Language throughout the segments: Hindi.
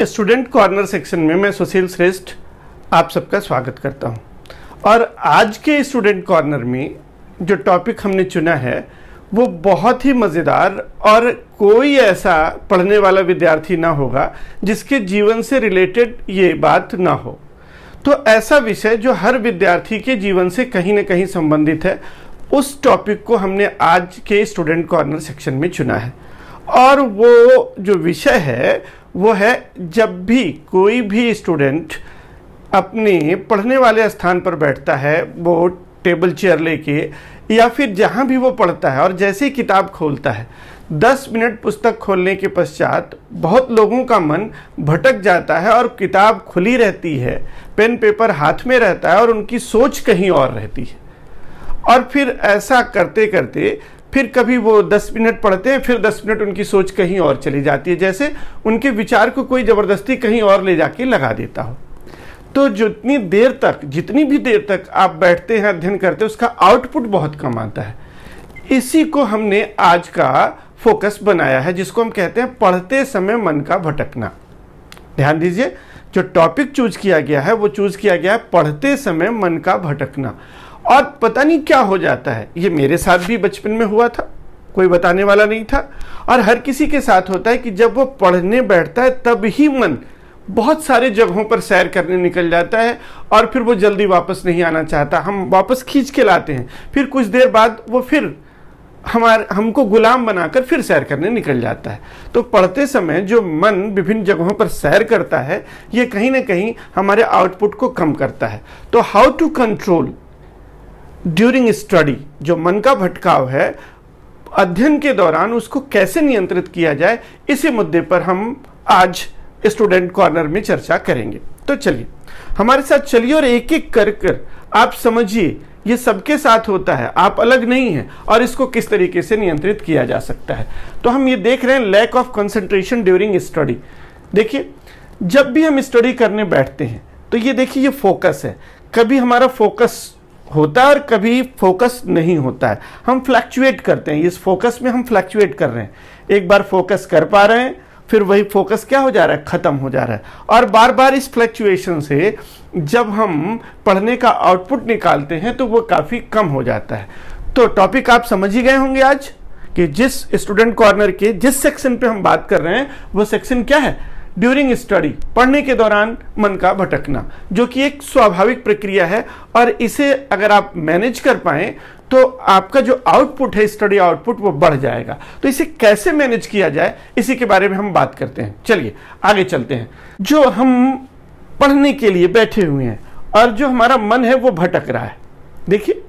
स्टूडेंट कॉर्नर सेक्शन में मैं सुशील श्रेष्ठ आप सबका स्वागत करता हूं। और आज के स्टूडेंट कॉर्नर में जो टॉपिक हमने चुना है वो बहुत ही मज़ेदार और कोई ऐसा पढ़ने वाला विद्यार्थी ना होगा जिसके जीवन से रिलेटेड ये बात ना हो। तो ऐसा विषय जो हर विद्यार्थी के जीवन से कहीं ना कहीं संबंधित है, उस टॉपिक को हमने आज के स्टूडेंट कॉर्नर सेक्शन में चुना है। और वो जो विषय है वो है, जब भी कोई भी स्टूडेंट अपने पढ़ने वाले स्थान पर बैठता है, वो टेबल चेयर लेके या फिर जहाँ भी वो पढ़ता है, और जैसे ही किताब खोलता है 10 मिनट पुस्तक खोलने के पश्चात बहुत लोगों का मन भटक जाता है और किताब खुली रहती है, पेन पेपर हाथ में रहता है और उनकी सोच कहीं और रहती है। और फिर ऐसा करते करते फिर कभी वो 10 मिनट पढ़ते हैं, फिर 10 मिनट उनकी सोच कहीं और चली जाती है, जैसे उनके विचार को कोई ज़बरदस्ती कहीं और ले जाके लगा देता हो। तो जितनी भी देर तक आप बैठते हैं, अध्ययन करते हैं, उसका आउटपुट बहुत कम आता है। इसी को हमने आज का फोकस बनाया है, जिसको हम कहते हैं पढ़ते समय मन का भटकना। ध्यान दीजिए, जो टॉपिक चूज किया गया है वो चूज किया गया है पढ़ते समय मन का भटकना। और पता नहीं क्या हो जाता है, ये मेरे साथ भी बचपन में हुआ था, कोई बताने वाला नहीं था, और हर किसी के साथ होता है कि जब वो पढ़ने बैठता है तब ही मन बहुत सारे जगहों पर सैर करने निकल जाता है और फिर वो जल्दी वापस नहीं आना चाहता। हम वापस खींच के लाते हैं, फिर कुछ देर बाद वो फिर हमको गुलाम बनाकर फिर सैर करने निकल जाता है। तो पढ़ते समय जो मन विभिन्न जगहों पर सैर करता है, ये कहीं ना कहीं हमारे आउटपुट को कम करता है। तो how to control during study, जो मन का भटकाव है अध्ययन के दौरान, उसको कैसे नियंत्रित किया जाए, इसी मुद्दे पर हम आज स्टूडेंट कॉर्नर में चर्चा करेंगे। तो चलिए हमारे साथ चलिए और एक एक कर आप समझिए, ये सबके साथ होता है, आप अलग नहीं हैं, और इसको किस तरीके से नियंत्रित किया जा सकता है। तो हम ये देख रहे हैं lack of concentration during study. देखिए, जब भी हम स्टडी करने बैठते हैं तो ये देखिए, ये फोकस है। कभी हमारा फोकस होता है और कभी फोकस नहीं होता है। हम फ्लैक्चुएट करते हैं, इस फोकस में हम फ्लैक्चुएट कर रहे हैं। एक बार फोकस कर पा रहे हैं, फिर वही फोकस क्या हो जा रहा है, खत्म हो जा रहा है। और बार बार इस फ्लैक्चुएशन से जब हम पढ़ने का आउटपुट निकालते हैं तो वो काफ़ी कम हो जाता है। तो टॉपिक आप समझ ही गए होंगे आज कि जिस स्टूडेंट कॉर्नर के जिस सेक्शन पे हम बात कर रहे हैं वो सेक्शन क्या है, ड्यूरिंग स्टडी, पढ़ने के दौरान मन का भटकना, जो कि एक स्वाभाविक प्रक्रिया है। और इसे अगर आप मैनेज कर पाएं तो आपका जो आउटपुट है, स्टडी आउटपुट, वो बढ़ जाएगा। तो इसे कैसे मैनेज किया जाए, इसी के बारे में हम बात करते हैं। चलिए आगे चलते हैं। जो हम पढ़ने के लिए बैठे हुए हैं और जो हमारा मन है वो भटक रहा है, देखिए,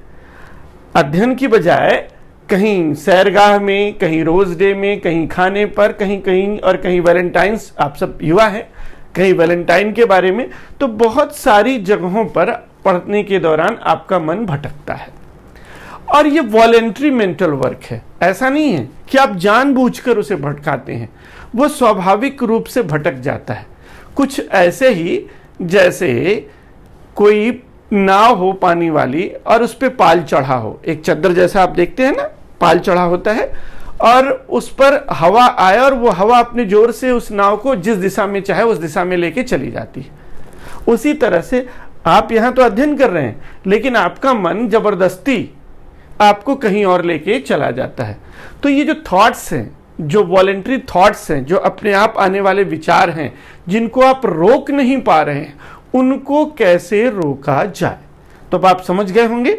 अध्ययन की बजाय कहीं सैरगाह में, कहीं रोज डे में, कहीं खाने पर, कहीं और कहीं वैलेंटाइंस, आप सब युवा हैं, कहीं वैलेंटाइन के बारे में, तो बहुत सारी जगहों पर पढ़ने के दौरान आपका मन भटकता है। और ये वॉलेंट्री मेंटल वर्क है, ऐसा नहीं है कि आप जानबूझकर उसे भटकाते हैं, वो स्वाभाविक रूप से भटक जाता है। कुछ ऐसे ही जैसे कोई नाव हो पानी वाली और उस पर पाल चढ़ा हो, एक चद्दर जैसा आप देखते हैं ना, पाल चढ़ा होता है, और उस पर हवा आए और वो हवा अपने जोर से उस नाव को जिस दिशा में चाहे उस दिशा में लेके चली जाती है। उसी तरह से आप यहाँ तो अध्ययन कर रहे हैं, लेकिन आपका मन जबरदस्ती आपको कहीं और लेके चला जाता है। तो ये जो थॉट्स हैं, जो वॉलेंट्री थॉट्स हैं, जो अपने आप आने वाले विचार हैं, जिनको आप रोक नहीं पा रहे हैं, उनको कैसे रोका जाए। तो अब आप समझ गए होंगे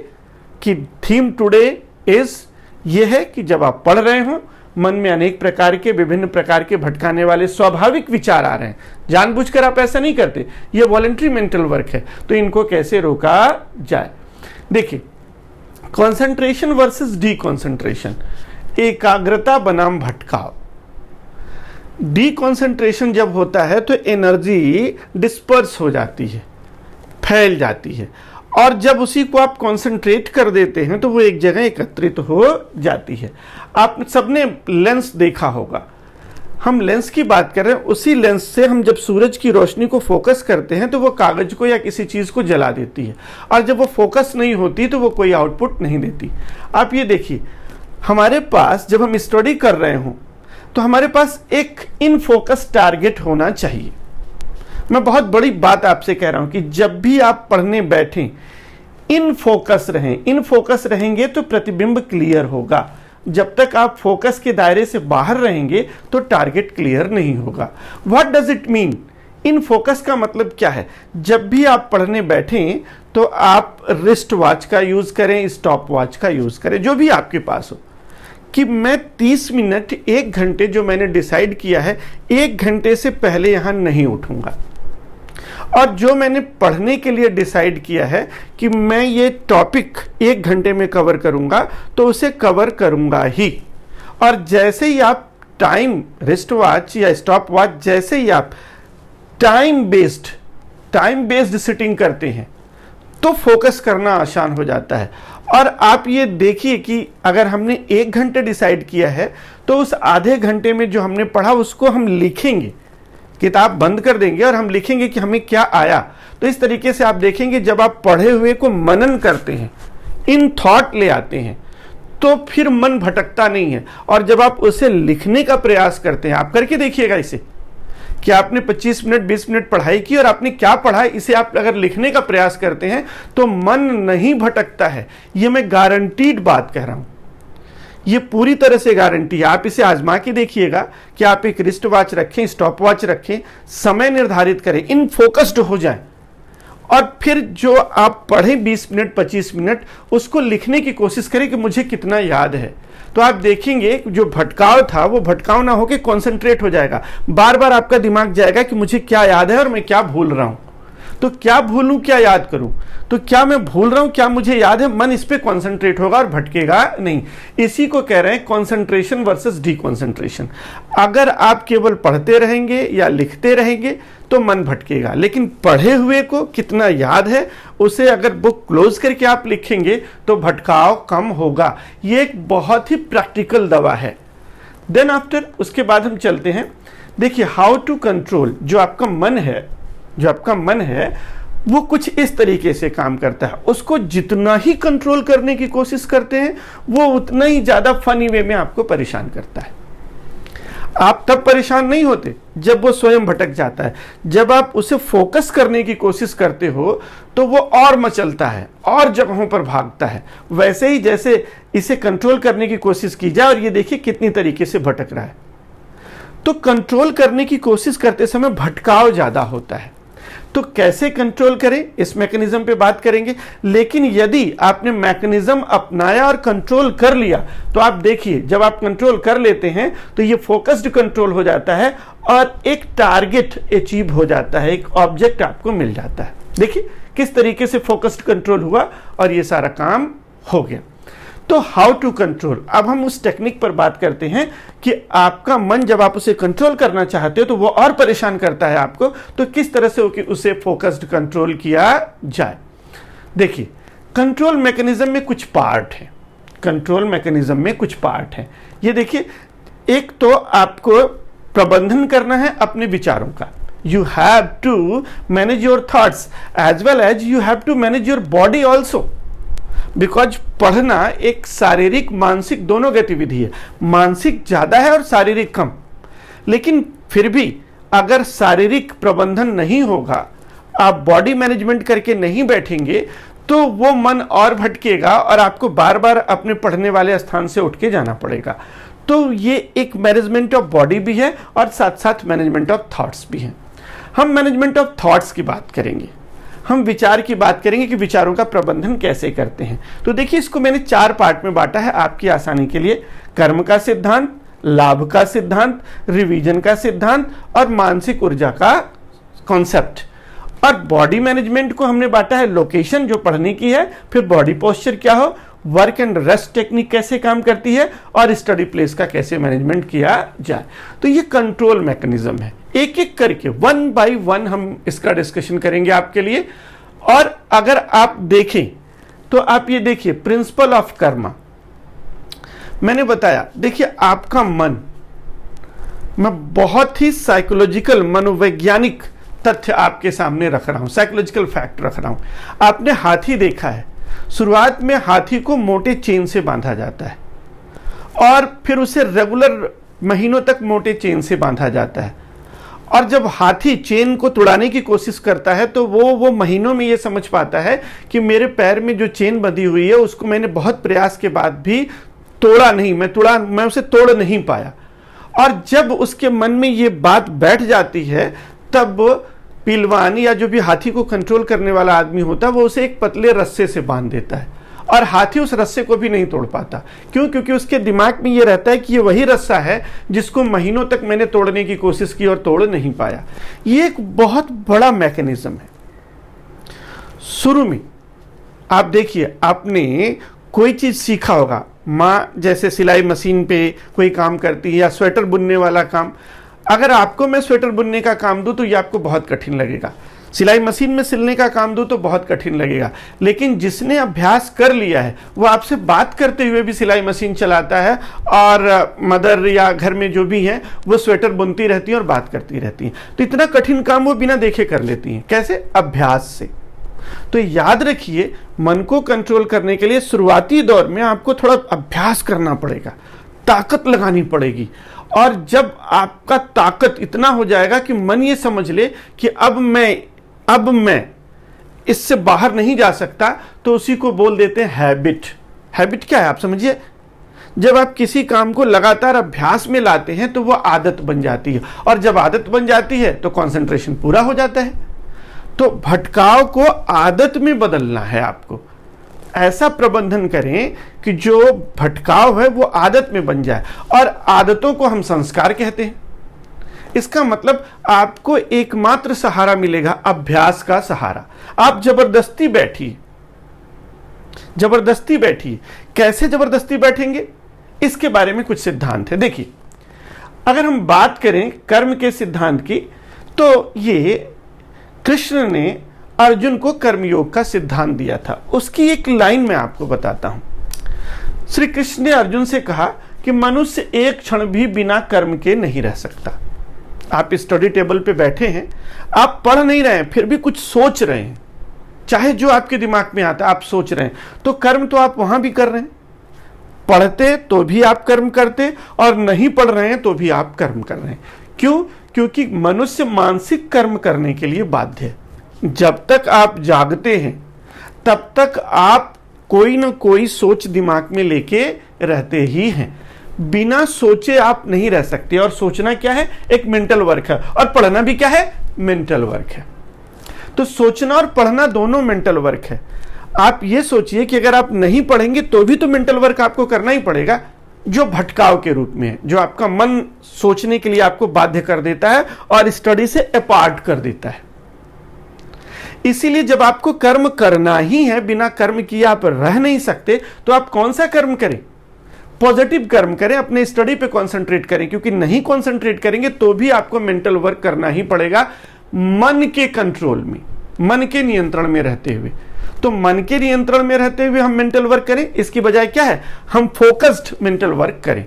कि थीम टुडे ये है कि जब आप पढ़ रहे हो, मन में अनेक प्रकार के, विभिन्न प्रकार के भटकाने वाले स्वाभाविक विचार आ रहे हैं, जानबूझकर आप ऐसा नहीं करते, ये वॉलेंट्री मेंटल वर्क है, तो इनको कैसे रोका जाए। देखिए, कंसंट्रेशन वर्सेस डीकंसंट्रेशन, एकाग्रता बनाम भटकाव। डीकंसंट्रेशन जब होता है तो एनर्जी डिस्पर्स हो जाती है, फैल जाती है, और जब उसी को आप कंसंट्रेट कर देते हैं तो वो एक जगह एकत्रित हो जाती है। आप सबने लेंस देखा होगा, हम लेंस की बात कर रहे हैं, उसी लेंस से हम जब सूरज की रोशनी को फोकस करते हैं तो वो कागज को या किसी चीज को जला देती है, और जब वो फोकस नहीं होती तो वो कोई आउटपुट नहीं देती। आप ये देखिए, हमारे पास जब हम स्टडी कर रहे हों तो हमारे पास एक इन फोकस टारगेट होना चाहिए। मैं बहुत बड़ी बात आपसे कह रहा हूं कि जब भी आप पढ़ने बैठें इन फोकस रहें। इन फोकस रहेंगे तो प्रतिबिंब क्लियर होगा। जब तक आप फोकस के दायरे से बाहर रहेंगे तो टारगेट क्लियर नहीं होगा। What does it mean? In focus का मतलब क्या है? जब भी आप पढ़ने बैठें तो आप रिस्ट वॉच का यूज करें, स्टॉप वॉच का यूज करें, जो भी आपके पास हो, कि मैं 30 मिनट 1 घंटे जो मैंने डिसाइड किया है 1 घंटे से पहले यहां नहीं उठूंगा। और जो मैंने पढ़ने के लिए डिसाइड किया है कि मैं ये टॉपिक 1 घंटे में कवर करूंगा तो उसे कवर करूंगा ही। और जैसे ही आप टाइम रिस्ट वॉच या स्टॉप वॉच, जैसे ही आप टाइम बेस्ड सिटिंग करते हैं तो फोकस करना आसान हो जाता है। और आप ये देखिए कि अगर हमने 1 घंटे डिसाइड किया है तो उस आधे घंटे में जो हमने पढ़ा उसको हम लिखेंगे, किताब बंद कर देंगे और हम लिखेंगे कि हमें क्या आया। तो इस तरीके से आप देखेंगे जब आप पढ़े हुए को मनन करते हैं, इन थॉट ले आते हैं, तो फिर मन भटकता नहीं है। और जब आप उसे लिखने का प्रयास करते हैं, आप करके देखिएगा इसे, कि आपने 25 मिनट 20 मिनट पढ़ाई की और आपने क्या पढ़ा, इसे आप अगर लिखने का प्रयास करते हैं तो मन नहीं भटकता है। ये मैं गारंटीड बात कह रहा हूं, ये पूरी तरह से गारंटी है। आप इसे आजमा के देखिएगा कि आप एक रिस्ट वॉच रखें, स्टॉप वॉच रखें, समय निर्धारित करें, इन फोकस्ड हो जाएं और फिर जो आप पढ़ें 20 मिनट 25 मिनट उसको लिखने की कोशिश करें कि मुझे कितना याद है। तो आप देखेंगे जो भटकाव था वो भटकाव ना होकर कॉन्सेंट्रेट हो जाएगा। बार बार आपका दिमाग जाएगा कि मुझे क्या याद है और मैं क्या भूल रहा हूं, तो क्या भूलूं क्या याद करूं, तो क्या मैं भूल रहा हूं क्या मुझे याद है, मन इस पे कॉन्सेंट्रेट होगा और भटकेगा नहीं। इसी को कह रहे हैं कॉन्सेंट्रेशन वर्सेस डीकॉन्सेंट्रेशन। अगर आप केवल पढ़ते रहेंगे या लिखते रहेंगे तो मन भटकेगा, लेकिन पढ़े हुए को कितना याद है उसे अगर बुक क्लोज करके आप लिखेंगे तो भटकाव कम होगा। ये एक बहुत ही प्रैक्टिकल दवा है। देन आफ्टर उसके बाद हम चलते हैं, देखिए हाउ टू कंट्रोल। जो आपका मन है वो कुछ इस तरीके से काम करता है। उसको जितना ही कंट्रोल करने की कोशिश करते हैं वो उतना ही ज्यादा फनी वे में आपको परेशान करता है। आप तब परेशान नहीं होते जब वो स्वयं भटक जाता है। जब आप उसे फोकस करने की कोशिश करते हो तो वो और मचलता है और जगहों पर भागता है। वैसे ही जैसे इसे कंट्रोल करने की कोशिश की जाए और ये देखिए कितनी तरीके से भटक रहा है। तो कंट्रोल करने की कोशिश करते समय भटकाव ज्यादा होता है। तो कैसे कंट्रोल करें इस मैकेनिज्म पे बात करेंगे। लेकिन यदि आपने मैकेनिज्म अपनाया और कंट्रोल कर लिया तो आप देखिए जब आप कंट्रोल कर लेते हैं तो ये फोकस्ड कंट्रोल हो जाता है और एक टारगेट अचीव हो जाता है, एक ऑब्जेक्ट आपको मिल जाता है। देखिए किस तरीके से फोकस्ड कंट्रोल हुआ और ये सारा काम हो गया। तो हाउ टू कंट्रोल, अब हम उस टेक्निक पर बात करते हैं कि आपका मन जब आप उसे कंट्रोल करना चाहते हो तो वो और परेशान करता है आपको, तो किस तरह से उसे फोकस्ड कंट्रोल किया जाए। देखिए कंट्रोल मैकेनिज्म में कुछ पार्ट है। ये देखिए, एक तो आपको प्रबंधन करना है अपने विचारों का। You have to manage your thoughts as well as you have to manage your body also. Because पढ़ना एक शारीरिक मानसिक दोनों गतिविधि है। मानसिक ज्यादा है और शारीरिक कम, लेकिन फिर भी अगर शारीरिक प्रबंधन नहीं होगा, आप बॉडी मैनेजमेंट करके नहीं बैठेंगे तो वो मन और भटकेगा और आपको बार बार अपने पढ़ने वाले स्थान से उठ के जाना पड़ेगा। तो ये एक मैनेजमेंट ऑफ बॉडी भी है और साथ साथ मैनेजमेंट ऑफ थॉट्स भी है। हम मैनेजमेंट ऑफ थॉट्स की बात करेंगे, हम विचार की बात करेंगे कि विचारों का प्रबंधन कैसे करते हैं। तो देखिए इसको मैंने 4 पार्ट में बांटा है आपकी आसानी के लिए। कर्म का सिद्धांत, लाभ का सिद्धांत, रिवीजन का सिद्धांत और मानसिक ऊर्जा का कॉन्सेप्ट। और बॉडी मैनेजमेंट को हमने बांटा है लोकेशन जो पढ़ने की है, फिर बॉडी पोस्चर क्या हो, वर्क एंड रेस्ट टेक्निक कैसे काम करती है और स्टडी प्लेस का कैसे मैनेजमेंट किया जाए। तो ये कंट्रोल मैकेनिज्म है। एक एक करके 1 बाय 1 हम इसका डिस्कशन करेंगे आपके लिए। और अगर आप देखें तो आप ये देखिए प्रिंसिपल ऑफ कर्मा मैंने बताया। देखिए आपका मन, मैं बहुत ही साइकोलॉजिकल मनोवैज्ञानिक तथ्य आपके सामने रख रहा हूं, साइकोलॉजिकल फैक्ट रख रहा हूं। आपने हाथी देखा है, शुरुआत में हाथी को मोटे चेन से बांधा जाता है और फिर उसे रेगुलर महीनों तक मोटे चेन से बांधा जाता है और जब हाथी चेन को तोड़ाने की कोशिश करता है तो वो महीनों में ये समझ पाता है कि मेरे पैर में जो चेन बंधी हुई है उसको मैंने बहुत प्रयास के बाद भी तोड़ा नहीं, मैं उसे तोड़ नहीं पाया। और जब उसके मन में ये बात बैठ जाती है तब पहलवान या जो भी हाथी को कंट्रोल करने वाला आदमी होता है वो उसे एक पतले रस्से से बांध देता है और हाथी उस रस्से को भी नहीं तोड़ पाता। क्यों? क्योंकि उसके दिमाग में ये रहता है कि ये वही रस्सा है जिसको महीनों तक मैंने तोड़ने की कोशिश की और तोड़ नहीं पाया। ये एक बहुत बड़ा मैकेनिज्म है। शुरू में आप देखिए, आपने कोई चीज सीखा होगा, माँ जैसे सिलाई मशीन पे कोई काम करती है या स्वेटर बुनने वाला काम, अगर आपको मैं स्वेटर बुनने का काम दूं तो ये आपको बहुत कठिन लगेगा, सिलाई मशीन में सिलने का काम दूं तो बहुत कठिन लगेगा। लेकिन जिसने अभ्यास कर लिया है वो आपसे बात करते हुए भी सिलाई मशीन चलाता है और मदर या घर में जो भी है वो स्वेटर बुनती रहती हैं और बात करती रहती हैं। तो इतना कठिन काम वो बिना देखे कर लेती हैं। कैसे? अभ्यास से। तो याद रखिए, मन को कंट्रोल करने के लिए शुरुआती दौर में आपको थोड़ा अभ्यास करना पड़ेगा, ताकत लगानी पड़ेगी। और जब आपका ताकत इतना हो जाएगा कि मन ये समझ ले कि अब मैं इससे बाहर नहीं जा सकता, तो उसी को बोल देते हैं हैबिट। हैबिट क्या है आप समझिए? जब आप किसी काम को लगातार अभ्यास में लाते हैं तो वो आदत बन जाती है, और जब आदत बन जाती है तो कंसंट्रेशन पूरा हो जाता है। तो भटकाव को आदत में बदलना है आपको। ऐसा प्रबंधन करें कि जो भटकाव है वो आदत में बन जाए, और आदतों को हम संस्कार कहते हैं। इसका मतलब आपको एकमात्र सहारा मिलेगा अभ्यास का सहारा। आप जबरदस्ती बैठिए। कैसे जबरदस्ती बैठेंगे, इसके बारे में कुछ सिद्धांत है। देखिए, अगर हम बात करें कर्म के सिद्धांत की, तो ये कृष्ण ने अर्जुन को कर्मयोग का सिद्धांत दिया था। उसकी एक लाइन मैं आपको बताता हूं। श्री कृष्ण ने अर्जुन से कहा कि मनुष्य एक क्षण भी बिना कर्म के नहीं रह सकता। आप स्टडी टेबल पे बैठे हैं, आप पढ़ नहीं रहे हैं, फिर भी कुछ सोच रहे हैं, चाहे जो आपके दिमाग में आता है आप सोच रहे हैं, तो कर्म तो आप वहां भी कर रहे हैं। पढ़ते तो भी आप कर्म करते, और नहीं पढ़ रहे हैं तो भी आप कर्म कर रहे हैं। क्यों? क्योंकि मनुष्य मानसिक कर्म करने के लिए बाध्य है। जब तक आप जागते हैं तब तक आप कोई ना कोई सोच दिमाग में लेके रहते ही हैं। बिना सोचे आप नहीं रह सकते, और सोचना क्या है? एक मेंटल वर्क है, और पढ़ना भी क्या है? मेंटल वर्क है। तो सोचना और पढ़ना दोनों मेंटल वर्क है। आप ये सोचिए कि अगर आप नहीं पढ़ेंगे तो भी तो मेंटल वर्क आपको करना ही पड़ेगा, जो भटकाव के रूप में है, जो आपका मन सोचने के लिए आपको बाध्य कर देता है और स्टडी से अपार्ट कर देता है। इसीलिए जब आपको कर्म करना ही है, बिना कर्म किए आप रह नहीं सकते, तो आप कौन सा कर्म करें? पॉजिटिव कर्म करें, अपने स्टडी पे कंसंट्रेट करें। क्योंकि नहीं कंसंट्रेट करेंगे तो भी आपको मेंटल वर्क करना ही पड़ेगा, मन के कंट्रोल में, मन के नियंत्रण में रहते हुए। तो मन के नियंत्रण में रहते हुए हम मेंटल वर्क करें, इसकी बजाय क्या है? हम फोकस्ड मेंटल वर्क करें।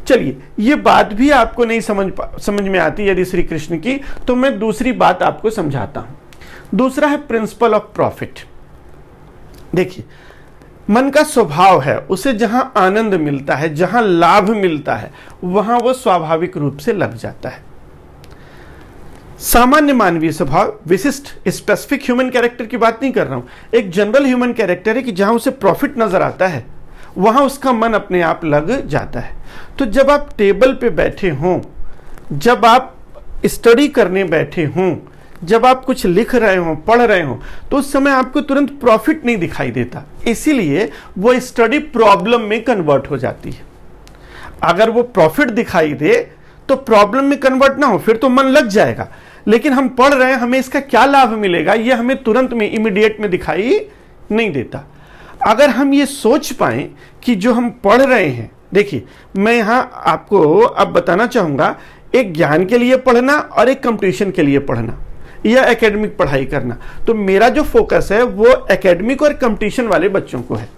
चलिए, ये बात भी आपको नहीं समझ में आती यदि श्री कृष्ण की, तो मैं दूसरी बात आपको समझाता हूं। दूसरा है प्रिंसिपल ऑफ प्रॉफिट। देखिए, मन का स्वभाव है, उसे जहां आनंद मिलता है, जहां लाभ मिलता है, वहां वो स्वाभाविक रूप से लग जाता है। सामान्य मानवीय स्वभाव, विशिष्ट स्पेसिफिक ह्यूमन कैरेक्टर की बात नहीं कर रहा हूं, एक जनरल ह्यूमन कैरेक्टर है कि जहां उसे प्रॉफिट नजर आता है वहां उसका मन अपने आप लग जाता है। तो जब आप टेबल पे बैठे हों, जब आप स्टडी करने बैठे हों, जब आप कुछ लिख रहे हो, पढ़ रहे हो, तो उस समय आपको तुरंत प्रॉफिट नहीं दिखाई देता, इसीलिए वो स्टडी प्रॉब्लम में कन्वर्ट हो जाती है। अगर वो प्रॉफिट दिखाई दे तो प्रॉब्लम में कन्वर्ट ना हो, फिर तो मन लग जाएगा। लेकिन हम पढ़ रहे हैं, हमें इसका क्या लाभ मिलेगा, ये हमें तुरंत में, इमीडिएट में दिखाई नहीं देता। अगर हम ये सोच पाए कि जो हम पढ़ रहे हैं, देखिए मैं यहां आपको अब बताना चाहूंगा, एक ज्ञान के लिए पढ़ना और एक कंपटीशन के लिए पढ़ना या एकेडमिक पढ़ाई करना। तो मेरा जो फोकस है वो एकेडमिक और कंपटीशन वाले बच्चों को है,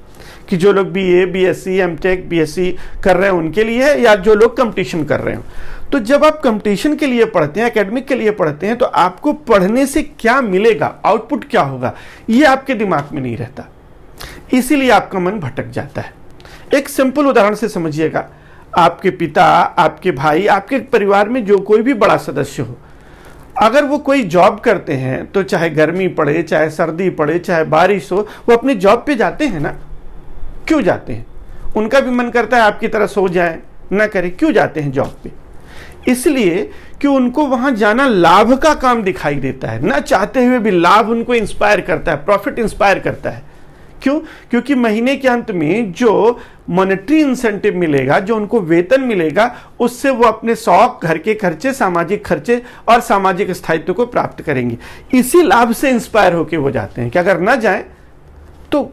कि जो लोग बीए, बीएससी, एमटेक, बीएससी कर रहे हैं उनके लिए है, या जो लोग कंपटीशन कर रहे हो। तो जब आप कंपटीशन के लिए पढ़ते हैं, एकेडमिक के लिए पढ़ते हैं, तो आपको पढ़ने से क्या मिलेगा, आउटपुट क्या होगा, ये आपके दिमाग में नहीं रहता, इसीलिए आपका मन भटक जाता है। एक सिंपल उदाहरण से समझिएगा, आपके पिता, आपके भाई, आपके परिवार में जो कोई भी बड़ा सदस्य हो, अगर वो कोई जॉब करते हैं तो चाहे गर्मी पड़े, चाहे सर्दी पड़े, चाहे बारिश हो, वो अपनी जॉब पे जाते हैं ना। क्यों जाते हैं? उनका भी मन करता है आपकी तरह सो जाए, ना करे। क्यों जाते हैं जॉब पे? इसलिए कि उनको वहां जाना लाभ का काम दिखाई देता है, ना चाहते हुए भी लाभ उनको इंस्पायर करता है, प्रॉफिट इंस्पायर करता है। क्यों? क्योंकि महीने के अंत में जो मॉनेटरी इंसेंटिव मिलेगा, जो उनको वेतन मिलेगा, उससे वो अपने शौक, घर के खर्चे, सामाजिक खर्चे और सामाजिक स्थायित्व को प्राप्त करेंगे। इसी लाभ से इंस्पायर होकर वो जाते हैं कि अगर ना जाएं तो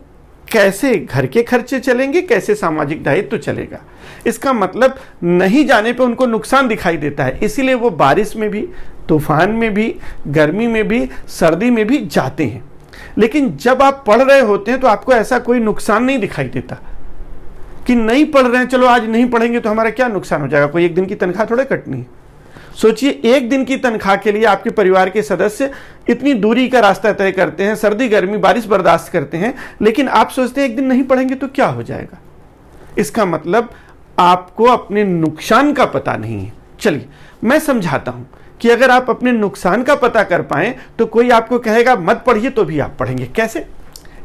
कैसे घर के खर्चे चलेंगे, कैसे सामाजिक दायित्व चलेगा। इसका मतलब नहीं जाने पे उनको नुकसान दिखाई देता है, इसीलिए वो बारिश में भी, तूफान में भी, गर्मी में भी, सर्दी में भी जाते हैं। लेकिन जब आप पढ़ रहे होते हैं तो आपको ऐसा कोई नुकसान नहीं दिखाई देता कि नहीं पढ़ रहे हैं, चलो आज नहीं पढ़ेंगे तो हमारा क्या नुकसान हो जाएगा, कोई एक दिन की तनख्वाह थोड़े कटनी है। सोचिए, एक दिन की तनख्वाह के लिए आपके परिवार के सदस्य इतनी दूरी का रास्ता तय करते हैं, सर्दी गर्मी बारिश बर्दाश्त करते हैं, लेकिन आप सोचते हैं एक दिन नहीं पढ़ेंगे तो क्या हो जाएगा। इसका मतलब आपको अपने नुकसान का पता नहीं है। चलिए मैं समझाता हूं कि अगर आप अपने नुकसान का पता कर पाएं तो कोई आपको कहेगा मत पढ़िए तो भी आप पढ़ेंगे। कैसे?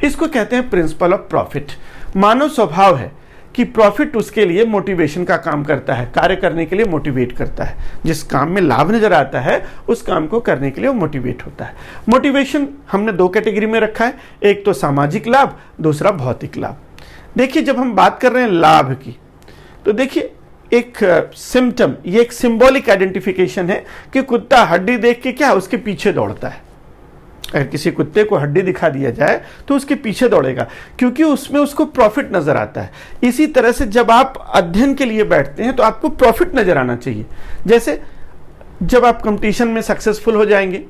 इसको कहते हैं प्रिंसिपल ऑफ प्रॉफिट। मानव स्वभाव है कि प्रॉफिट उसके लिए मोटिवेशन का काम करता है, कार्य करने के लिए मोटिवेट करता है। जिस काम में लाभ नजर आता है उस काम को करने के लिए वो मोटिवेट होता है। मोटिवेशन हमने दो कैटेगरी में रखा है, एक तो सामाजिक लाभ, दूसरा भौतिक लाभ। देखिए, जब हम बात कर रहे हैं लाभ की, तो देखिए एक सिम्टम, ये एक सिंबॉलिक आइडेंटिफिकेशन है कि कुत्ता हड्डी देख के क्या उसके पीछे दौड़ता है। अगर किसी कुत्ते को हड्डी दिखा दिया जाए तो उसके पीछे दौड़ेगा, क्योंकि उसमें उसको प्रॉफिट नजर आता है। इसी तरह से जब आप अध्ययन के लिए बैठते हैं तो आपको प्रॉफिट नजर आना चाहिए। जैसे जब आप कंपटीशन में सक्सेसफुल हो जाएंगे,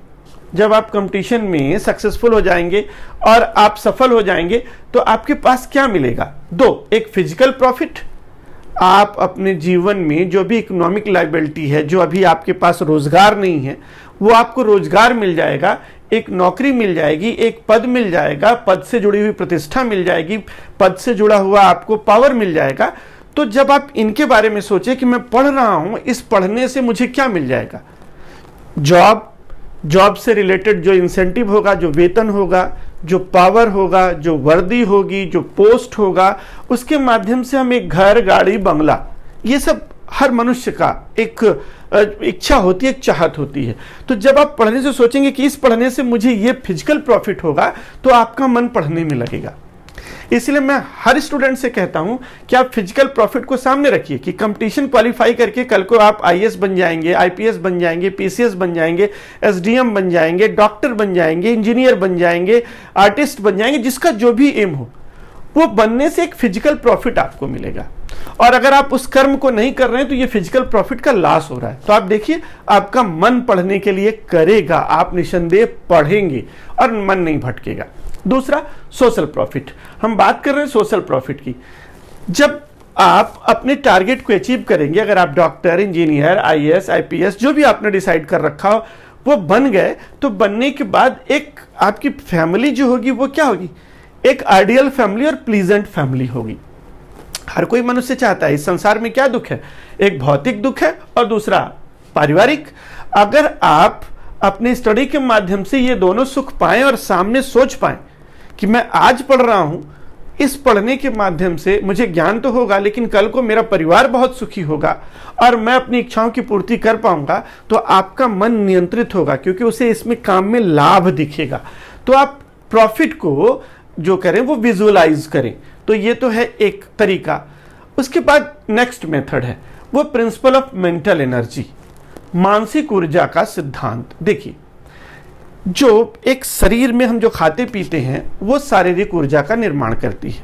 जब आप कंपटीशन में सक्सेसफुल हो जाएंगे और आप सफल हो जाएंगे तो आपके पास क्या मिलेगा? दो, एक फिजिकल प्रॉफिट, आप अपने जीवन में जो भी इकोनॉमिक लायबिलिटी है, जो अभी आपके पास रोजगार नहीं है, वो आपको रोजगार मिल जाएगा, एक नौकरी मिल जाएगी, एक पद मिल जाएगा, पद से जुड़ी हुई प्रतिष्ठा मिल जाएगी, पद से जुड़ा हुआ आपको पावर मिल जाएगा। तो जब आप इनके बारे में सोचे कि मैं पढ़ रहा हूं, इस पढ़ने से मुझे क्या मिल जाएगा? जॉब से रिलेटेड जो इंसेंटिव होगा, जो वेतन होगा, जो पावर होगा, जो वर्दी होगी, जो पोस्ट होगा, उसके माध्यम से हम एक घर, गाड़ी, बंगला, ये सब हर मनुष्य का एक इच्छा होती है, एक चाहत होती है। तो जब आप पढ़ने से सोचेंगे कि इस पढ़ने से मुझे ये फिजिकल प्रॉफिट होगा, तो आपका मन पढ़ने में लगेगा। इसलिए मैं हर स्टूडेंट से कहता हूं कि आप फिजिकल प्रॉफिट को सामने रखिए कि कंपटीशन क्वालिफाई करके कल को आप आईएएस बन जाएंगे, आईपीएस बन जाएंगे, पीसीएस बन जाएंगे, एसडीएम बन जाएंगे, डॉक्टर बन जाएंगे, इंजीनियर बन जाएंगे, आर्टिस्ट बन जाएंगे। जिसका जो भी एम हो, वो बनने से एक फिजिकल प्रॉफिट आपको मिलेगा। और अगर आप उस कर्म को नहीं कर रहे हैं तो ये फिजिकल प्रॉफिट का लॉस हो रहा है। तो आप देखिए, आपका मन पढ़ने के लिए करेगा, आप निसंदेह पढ़ेंगे और मन नहीं भटकेगा। दूसरा, सोशल प्रॉफिट। हम बात कर रहे हैं सोशल प्रॉफिट की। जब आप अपने टारगेट को अचीव करेंगे, अगर आप डॉक्टर, इंजीनियर, आईएएस, आईपीएस जो भी आपने डिसाइड कर रखा हो वो बन गए, तो बनने के बाद एक आपकी फैमिली जो होगी वो क्या होगी? एक आइडियल फैमिली और प्लीजेंट फैमिली होगी। हर कोई मनुष्य चाहता है। इस संसार में क्या दुख है? एक भौतिक दुख है और दूसरा पारिवारिक। अगर आप अपने स्टडी के माध्यम से ये दोनों सुख पाएं और सामने सोच पाएं कि मैं आज पढ़ रहा हूं, इस पढ़ने के माध्यम से मुझे ज्ञान तो होगा लेकिन कल को मेरा परिवार बहुत सुखी होगा और मैं अपनी इच्छाओं की पूर्ति कर पाऊंगा, तो आपका मन नियंत्रित होगा क्योंकि उसे इसमें काम में लाभ दिखेगा। तो आप प्रॉफिट को जो करें वो विजुअलाइज करें। तो ये तो है एक तरीका। उसके बाद नेक्स्ट मेथड है वो प्रिंसिपल ऑफ मेंटल एनर्जी, मानसिक ऊर्जा का सिद्धांत। देखिए, जो एक शरीर में हम जो खाते पीते हैं वो शारीरिक ऊर्जा का निर्माण करती है।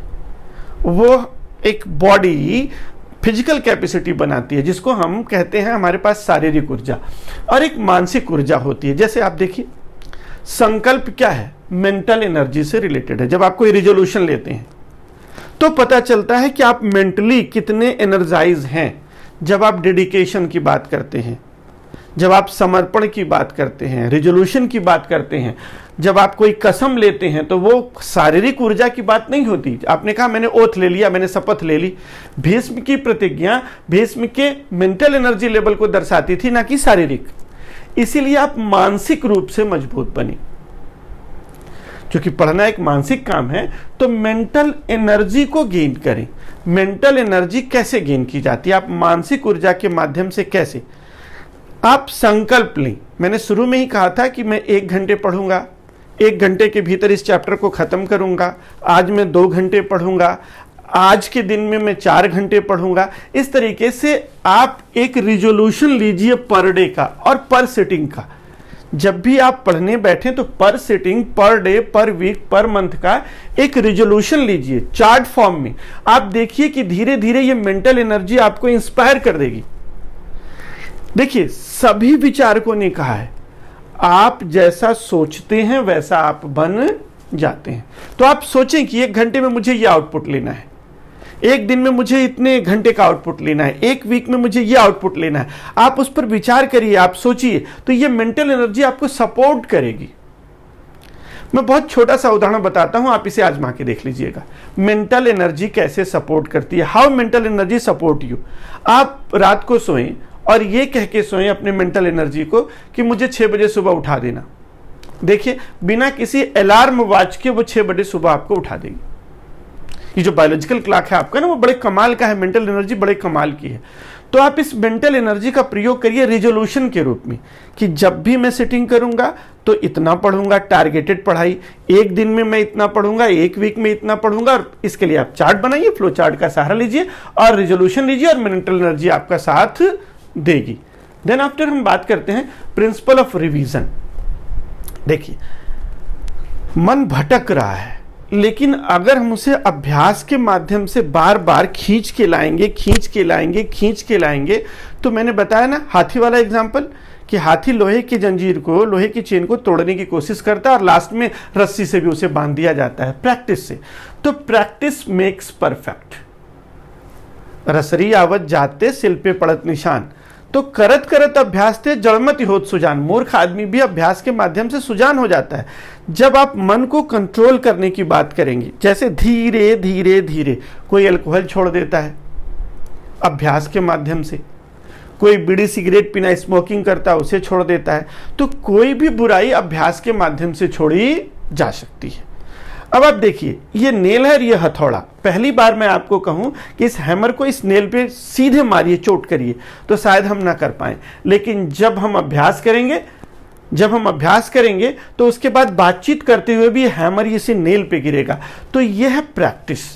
वो एक बॉडी फिजिकल कैपेसिटी बनाती है जिसको हम कहते हैं हमारे पास शारीरिक ऊर्जा, और एक मानसिक ऊर्जा होती है। जैसे आप देखिए, संकल्प क्या है? मेंटल एनर्जी से रिलेटेड है। जब आप कोई रिजोल्यूशन लेते हैं तो पता चलता है कि आप मेंटली कितने एनर्जाइज हैं। जब आप डेडिकेशन की बात करते हैं, जब आप समर्पण की बात करते हैं, रिजोल्यूशन की बात करते हैं, जब आप कोई कसम लेते हैं, तो वो शारीरिक ऊर्जा की बात नहीं होती। आपने कहा मैंने ओथ ले लिया, मैंने शपथ ले ली। भीष्म की प्रतिज्ञा भीष्म के मेंटल एनर्जी लेवल को दर्शाती थी, ना कि शारीरिक। इसीलिए आप मानसिक रूप से मजबूत बने। क्योंकि पढ़ना एक मानसिक काम है, तो मेंटल एनर्जी को गेन करें। मेंटल एनर्जी कैसे गेन की जाती है? आप मानसिक ऊर्जा के माध्यम से कैसे? आप संकल्प लें। मैंने शुरू में ही कहा था कि मैं 1 घंटे पढ़ूंगा, 1 घंटे के भीतर इस चैप्टर को खत्म करूंगा, आज मैं 2 घंटे पढ़ूंगा, आज के दिन में मैं 4 घंटे पढ़ूंगा। इस तरीके से आप एक रिजोल्यूशन लीजिए पर डे का और पर सिटिंग का। जब भी आप पढ़ने बैठें तो पर सिटिंग, पर डे, पर वीक, पर मंथ का एक रिजोल्यूशन लीजिए चार्ट फॉर्म में। आप देखिए कि धीरे धीरे ये मेंटल एनर्जी आपको इंस्पायर कर देगी। देखिए, सभी विचारकों ने कहा है आप जैसा सोचते हैं वैसा आप बन जाते हैं। तो आप सोचें कि 1 घंटे में मुझे ये आउटपुट लेना है, 1 दिन में मुझे इतने घंटे का आउटपुट लेना है, 1 वीक में मुझे ये आउटपुट लेना है। आप उस पर विचार करिए, आप सोचिए, तो ये मेंटल एनर्जी आपको सपोर्ट करेगी। मैं बहुत छोटा सा उदाहरण बताता हूं, आप इसे आजमा के देख लीजिएगा। मेंटल एनर्जी कैसे सपोर्ट करती है, how mental energy support you. आप रात को सोएं और ये कह के सोएं अपने मेंटल एनर्जी को कि मुझे 6 बजे सुबह उठा देना। देखिए, बिना किसी अलार्म वॉच के वो 6 बजे सुबह आपको उठा देगी। ये जो बायोलॉजिकल क्लॉक है आपका ना, वो बड़े कमाल का है, मेंटल एनर्जी बड़े कमाल की है। तो आप इस मेंटल एनर्जी का प्रयोग करिए रिजोल्यूशन के रूप में कि जब भी मैं सिटिंग करूंगा तो इतना पढ़ूंगा, टारगेटेड पढ़ाई। 1 दिन में मैं इतना पढ़ूंगा, 1 वीक में इतना पढ़ूंगा। और इसके लिए आप चार्ट बनाइए, फ्लो चार्ट का सहारा लीजिए और रिजोल्यूशन लीजिए और मेंटल एनर्जी आपका साथ देगी। देन आफ्टर हम बात करते हैं प्रिंसिपल ऑफ रिवीजन। देखिए, मन भटक रहा है, लेकिन अगर हम उसे अभ्यास के माध्यम से बार बार खींच के लाएंगे, तो मैंने बताया ना हाथी वाला एग्जाम्पल कि हाथी लोहे की जंजीर को, लोहे की चेन को तोड़ने की कोशिश करता है और लास्ट में रस्सी से भी उसे बांध दिया जाता है प्रैक्टिस से। तो प्रैक्टिस मेक्स परफेक्ट। रसरी आवत जाते सिल पे पड़त निशान। तो करत करत अभ्यास थे जड़मति होत सुजान। मूर्ख आदमी भी अभ्यास के माध्यम से सुजान हो जाता है। जब आप मन को कंट्रोल करने की बात करेंगे, जैसे धीरे धीरे धीरे कोई अल्कोहल छोड़ देता है अभ्यास के माध्यम से, कोई बीड़ी सिगरेट पीना स्मोकिंग करता है उसे छोड़ देता है, तो कोई भी बुराई अभ्यास के माध्यम से छोड़ी जा सकती है। अब आप देखिए, ये नेल है और ये हथौड़ा। पहली बार मैं आपको कहूं कि इस हैमर को इस नेल पे सीधे मारिए, चोट करिए, तो शायद हम ना कर पाए। लेकिन जब हम अभ्यास करेंगे तो उसके बाद बातचीत करते हुए भी हैमर इसी नेल पे गिरेगा। तो यह है प्रैक्टिस।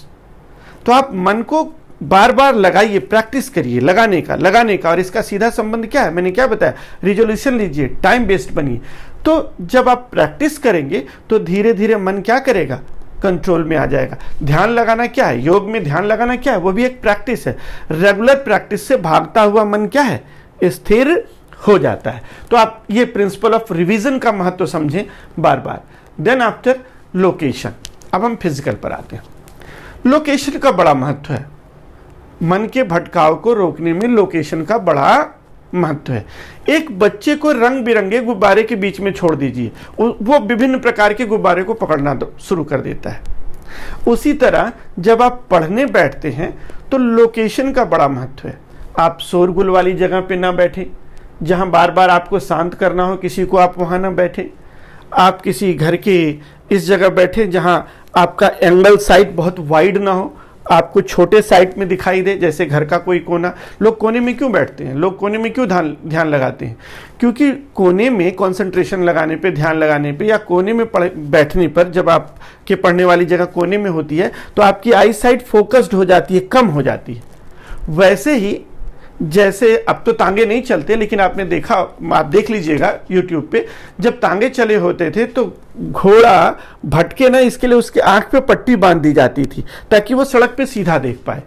तो आप मन को बार बार लगाइए, प्रैक्टिस करिए लगाने का। और इसका सीधा संबंध क्या है, मैंने क्या बताया, रिजोल्यूशन लीजिए, टाइम बेस्ड बनिए। तो जब आप प्रैक्टिस करेंगे तो धीरे धीरे मन क्या करेगा, कंट्रोल में आ जाएगा। ध्यान लगाना क्या है, योग में ध्यान लगाना क्या है, वो भी एक प्रैक्टिस है। रेगुलर प्रैक्टिस से भागता हुआ मन क्या है, स्थिर हो जाता है। तो आप ये प्रिंसिपल ऑफ रिवीजन का महत्व समझें बार बार। देन आफ्टर लोकेशन, अब हम फिजिकल पर आते हैं। लोकेशन का बड़ा महत्व है। मन के भटकाव को रोकने में लोकेशन का बड़ा महत्व है। एक बच्चे को रंग बिरंगे गुब्बारे के बीच में छोड़ दीजिए, वो विभिन्न प्रकार के गुब्बारे को पकड़ना शुरू कर देता है। उसी तरह जब आप पढ़ने बैठते हैं तो लोकेशन का बड़ा महत्व है। आप शोरगुल वाली जगह पे ना बैठें, जहां बार बार आपको शांत करना हो किसी को, आप वहां ना बैठें। आप किसी घर के इस जगह बैठे जहां आपका एंगल साइड बहुत वाइड ना हो, आपको छोटे साइड में दिखाई दे, जैसे घर का कोई कोना। लोग कोने में क्यों बैठते हैं, लोग कोने में क्यों ध्यान लगाते हैं? क्योंकि कोने में कंसंट्रेशन लगाने पे, ध्यान लगाने पे, या कोने में बैठने पर, जब आपके पढ़ने वाली जगह कोने में होती है तो आपकी आई साइट फोकस्ड हो जाती है, कम हो जाती है। वैसे ही जैसे अब तो तांगे नहीं चलते, लेकिन आपने देखा, आप देख लीजिएगा YouTube पे, जब तांगे चले होते थे तो घोड़ा भटके ना, इसके लिए उसके आंख पे पट्टी बांध दी जाती थी ताकि वो सड़क पे सीधा देख पाए।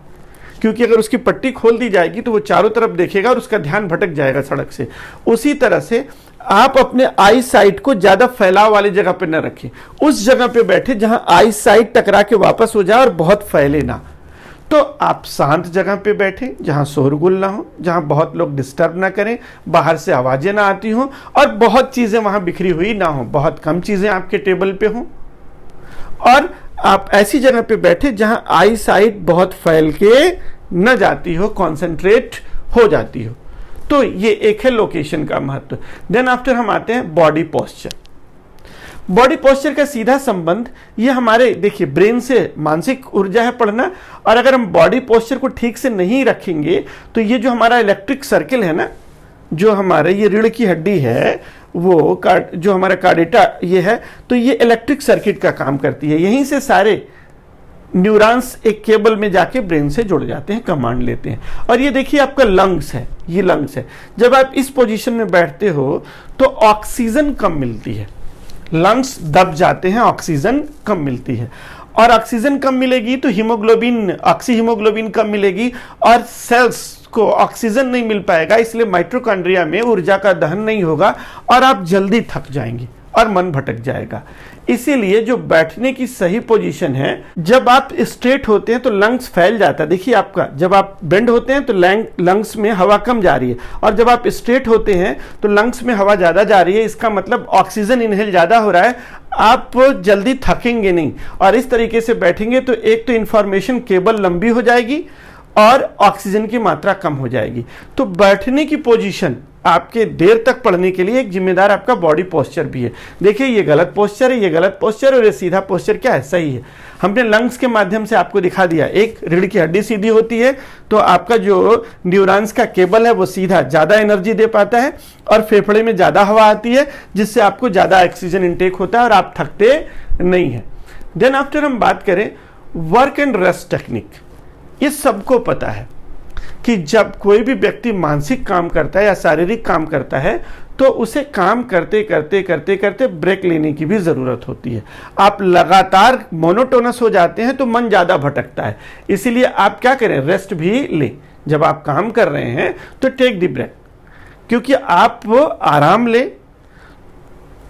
क्योंकि अगर उसकी पट्टी खोल दी जाएगी तो वो चारों तरफ देखेगा और उसका ध्यान भटक जाएगा सड़क से। उसी तरह से आप अपने आई साइट को ज्यादा फैलाव वाली जगह पे न रखें, उस जगह पे बैठे जहां आई साइट टकरा के वापस हो जाए और बहुत फैले ना। तो आप शांत जगह पे बैठे जहां शोरगुल ना हो, जहां बहुत लोग डिस्टर्ब ना करें, बाहर से आवाजें ना आती हो और बहुत चीजें वहां बिखरी हुई ना हो, बहुत कम चीजें आपके टेबल पे हो। और आप ऐसी जगह पे बैठे जहां आई साइट बहुत फैल के न जाती हो, कॉन्सेंट्रेट हो जाती हो। तो ये एक है लोकेशन का महत्व। देन आफ्टर हम आते हैं बॉडी पोस्चर। बॉडी पोस्चर का सीधा संबंध ये हमारे देखिए ब्रेन से मानसिक ऊर्जा है पढ़ना, और अगर हम बॉडी पोस्चर को ठीक से नहीं रखेंगे तो ये जो हमारा इलेक्ट्रिक सर्किल है ना, जो हमारे ये रीढ़ की हड्डी है, वो जो हमारा कार्डेटा ये है, तो ये इलेक्ट्रिक सर्किट का काम करती है। यहीं से सारे न्यूरॉन्स एक केबल में जाके ब्रेन से जुड़ जाते हैं, कमांड लेते हैं। और ये देखिए आपका लंग्स है, ये लंग्स है। जब आप इस पोजीशन में बैठते हो तो ऑक्सीजन कम मिलती है, लंग्स दब जाते हैं, ऑक्सीजन कम मिलती है, और ऑक्सीजन कम मिलेगी तो हीमोग्लोबिन, ऑक्सी हीमोग्लोबिन कम मिलेगी और सेल्स को ऑक्सीजन नहीं मिल पाएगा, इसलिए माइटोकॉन्ड्रिया में ऊर्जा का दहन नहीं होगा और आप जल्दी थक जाएंगे और मन भटक जाएगा। इसीलिए जो बैठने की सही पोजीशन है, जब आप स्ट्रेट होते हैं तो लंग्स फैल जाता है। देखिए आपका जब आप बेंड होते हैं तो लंग्स में हवा कम जा रही है, और जब आप स्ट्रेट होते हैं तो लंग्स में हवा ज्यादा जा रही है। इसका मतलब ऑक्सीजन इनहेल ज्यादा हो रहा है, आप जल्दी थकेंगे नहीं। और इस तरीके से बैठेंगे तो एक तो इंफॉर्मेशन केबल लंबी हो जाएगी और ऑक्सीजन की मात्रा कम हो जाएगी। तो बैठने की पोजीशन आपके देर तक पढ़ने के लिए एक जिम्मेदार आपका बॉडी पोस्चर भी है। देखिए ये गलत पोस्चर है, ये गलत पोस्चर, और ये सीधा पोस्चर क्या है, सही है। हमने लंग्स के माध्यम से आपको दिखा दिया, एक रीढ़ की हड्डी सीधी होती है तो आपका जो न्यूरॉन्स का केबल है वो सीधा ज्यादा एनर्जी दे पाता है, और फेफड़े में ज्यादा हवा आती है, जिससे आपको ज्यादा ऑक्सीजन इंटेक होता है और आप थकते नहीं है। देन आफ्टर हम बात करें वर्क एंड रेस्ट टेक्निक। ये सबको पता है कि जब कोई भी व्यक्ति मानसिक काम करता है या शारीरिक काम करता है तो उसे काम करते करते करते करते ब्रेक लेने की भी जरूरत होती है। आप लगातार मोनोटोनस हो जाते हैं तो मन ज्यादा भटकता है, इसीलिए आप क्या करें, रेस्ट भी लें। जब आप काम कर रहे हैं तो टेक द ब्रेक, क्योंकि आप आराम लें,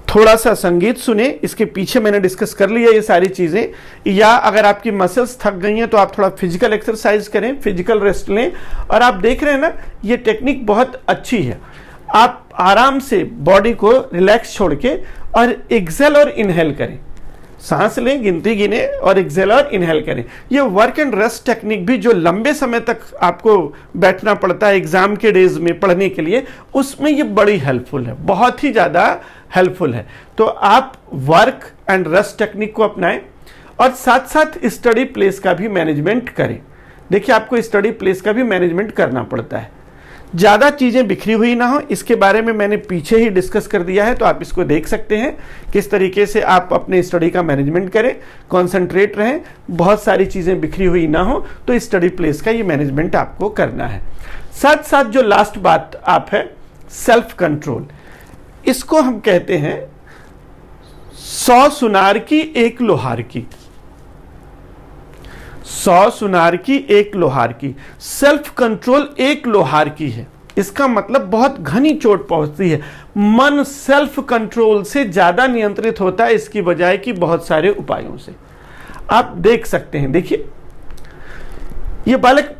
थोड़ा सा संगीत सुने, इसके पीछे मैंने डिस्कस कर लिया ये सारी चीजें। या अगर आपकी मसल्स थक गई हैं तो आप थोड़ा फिजिकल एक्सरसाइज करें, फिजिकल रेस्ट लें। और आप देख रहे हैं ना, ये टेक्निक बहुत अच्छी है। आप आराम से बॉडी को रिलैक्स छोड़ के और एक्सेल और इनहेल करें, सांस लें, गिनती गिने और एक्सेल और इनहेल करें। ये वर्क एंड रेस्ट टेक्निक भी जो लंबे समय तक आपको बैठना पड़ता है एग्जाम के डेज में पढ़ने के लिए, उसमें ये बड़ी हेल्पफुल है, बहुत ही ज्यादा हेल्पफुल है। तो आप वर्क एंड रेस्ट टेक्निक को अपनाएं और साथ साथ स्टडी प्लेस का भी मैनेजमेंट करें। देखिए आपको स्टडी प्लेस का भी मैनेजमेंट करना पड़ता है, ज्यादा चीजें बिखरी हुई ना हो, इसके बारे में मैंने पीछे ही डिस्कस कर दिया है, तो आप इसको देख सकते हैं किस तरीके से आप अपने स्टडी का मैनेजमेंट करें, कंसंट्रेट रहें, बहुत सारी चीजें बिखरी हुई ना हो, तो स्टडी प्लेस का ये मैनेजमेंट आपको करना है। साथ साथ जो लास्ट बात आप है सेल्फ कंट्रोल, इसको हम कहते हैं 100 सुनार की एक लोहार की, 100 सुनार की एक लोहार की। सेल्फ कंट्रोल एक लोहार की है, इसका मतलब बहुत घनी चोट पहुंचती है। मन सेल्फ कंट्रोल से ज्यादा नियंत्रित होता है इसकी बजाय कि बहुत सारे उपायों से। आप देख सकते हैं, देखिए ये बालक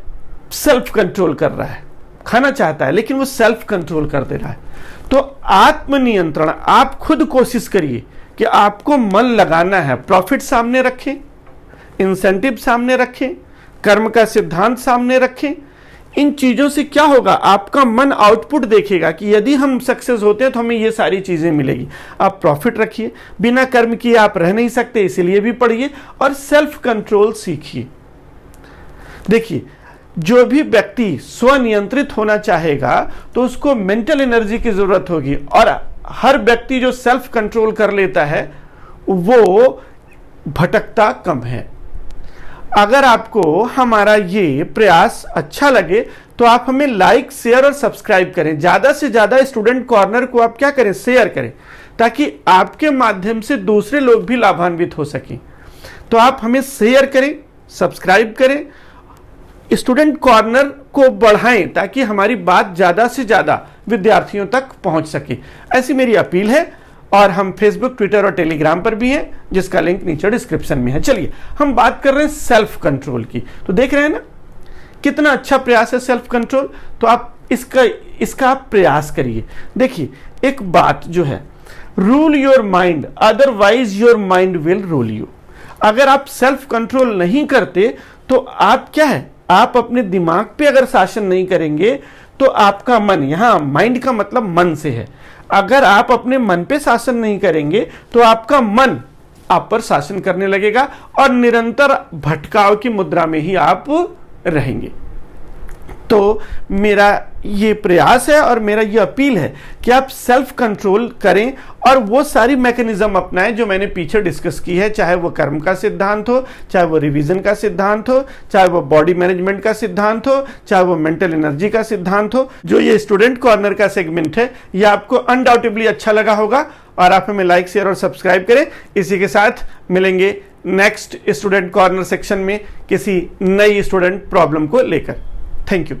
सेल्फ कंट्रोल कर रहा है, खाना चाहता है लेकिन वो सेल्फ कंट्रोल कर दे रहा है। तो आत्मनियंत्रण, आप खुद कोशिश करिए कि आपको मन लगाना है, प्रॉफिट सामने रखें, इंसेंटिव सामने रखें, कर्म का सिद्धांत सामने रखें। इन चीजों से क्या होगा, आपका मन आउटपुट देखेगा कि यदि हम सक्सेस होते हैं तो हमें ये सारी चीजें मिलेगी। आप प्रॉफिट रखिए, बिना कर्म किए आप रह नहीं सकते, इसीलिए भी पढ़िए और सेल्फ कंट्रोल सीखिए। देखिए जो भी व्यक्ति स्वनियंत्रित होना चाहेगा तो उसको मेंटल एनर्जी की जरूरत होगी, और हर व्यक्ति जो सेल्फ कंट्रोल कर लेता है वो भटकता कम है। अगर आपको हमारा ये प्रयास अच्छा लगे तो आप हमें लाइक, शेयर और सब्सक्राइब करें। ज्यादा से ज्यादा स्टूडेंट कॉर्नर को आप क्या करें, शेयर करें, ताकि आपके माध्यम से दूसरे लोग भी लाभान्वित हो सकें। तो आप हमें शेयर करें, सब्सक्राइब करें, स्टूडेंट कॉर्नर को बढ़ाएं ताकि हमारी बात ज्यादा से ज्यादा विद्यार्थियों तक पहुंच सके, ऐसी मेरी अपील है। और हम फेसबुक, ट्विटर और टेलीग्राम पर भी हैं, जिसका लिंक नीचे डिस्क्रिप्शन में है। चलिए हम बात कर रहे हैं सेल्फ कंट्रोल की। तो देख रहे हैं ना कितना अच्छा प्रयास है सेल्फ कंट्रोल। तो आप इसका आप प्रयास करिए। देखिए एक बात जो है, rule your mind otherwise your mind will rule you. अगर आप सेल्फ कंट्रोल नहीं करते तो आप क्या है, आप अपने दिमाग पे अगर शासन नहीं करेंगे तो आपका मन, यहां माइंड का मतलब मन से है, अगर आप अपने मन पे शासन नहीं करेंगे तो आपका मन आप पर शासन करने लगेगा और निरंतर भटकाव की मुद्रा में ही आप रहेंगे। तो मेरा ये प्रयास है और मेरा ये अपील है कि आप सेल्फ कंट्रोल करें और वो सारी मैकेनिज्म अपनाएं जो मैंने पीछे डिस्कस की है, चाहे वो कर्म का सिद्धांत हो, चाहे वो रिवीजन का सिद्धांत हो, चाहे वो बॉडी मैनेजमेंट का सिद्धांत हो, चाहे वो मेंटल एनर्जी का सिद्धांत हो। जो ये स्टूडेंट कॉर्नर का सेगमेंट है ये आपको अनडाउटेबली अच्छा लगा होगा और आप हमें लाइक, शेयर और सब्सक्राइब करें। इसी के साथ मिलेंगे नेक्स्ट स्टूडेंट कॉर्नर सेक्शन में किसी नई स्टूडेंट प्रॉब्लम को लेकर। Thank you.